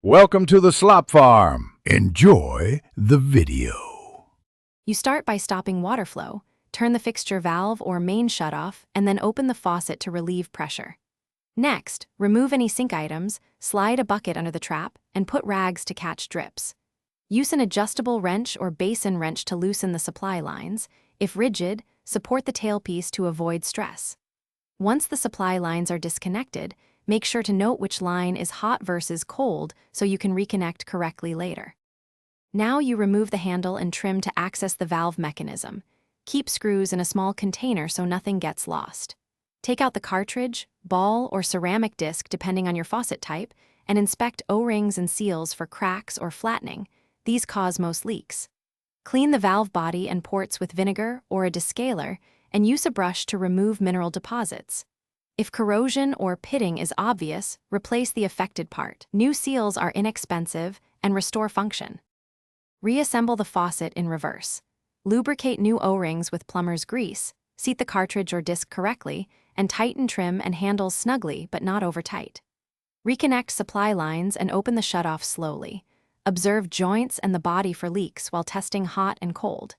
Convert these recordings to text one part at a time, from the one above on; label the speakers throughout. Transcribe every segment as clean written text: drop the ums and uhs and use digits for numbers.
Speaker 1: Welcome to the Slop Farm. Enjoy the video.
Speaker 2: You start by stopping water flow, turn the fixture valve or main shutoff, and then open the faucet to relieve pressure. Next, remove any sink items, slide a bucket under the trap, and put rags to catch drips. Use an adjustable wrench or basin wrench to loosen the supply lines. If rigid, support the tailpiece to avoid stress. Once the supply lines are disconnected, make sure to note which line is hot versus cold so you can reconnect correctly later. Now you remove the handle and trim to access the valve mechanism. Keep screws in a small container so nothing gets lost. Take out the cartridge, ball, or ceramic disc depending on your faucet type, and inspect O-rings and seals for cracks or flattening. These cause most leaks. Clean the valve body and ports with vinegar or a descaler, and use a brush to remove mineral deposits. If corrosion or pitting is obvious, replace the affected part. New seals are inexpensive and restore function. Reassemble the faucet in reverse. Lubricate new O-rings with plumber's grease, seat the cartridge or disc correctly, and tighten trim and handles snugly but not over tight. Reconnect supply lines and open the shutoff slowly. Observe joints and the body for leaks while testing hot and cold.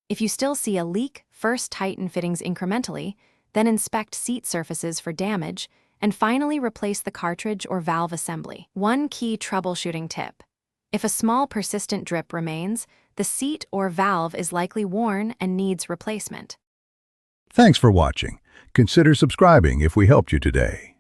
Speaker 2: If you still see a leak, first tighten fittings incrementally, then inspect seat surfaces for damage, and finally replace the cartridge or valve assembly. One key troubleshooting tip. If a small persistent drip remains, the seat or valve is likely worn and needs replacement.
Speaker 1: Thanks for watching. Consider subscribing if we helped you today.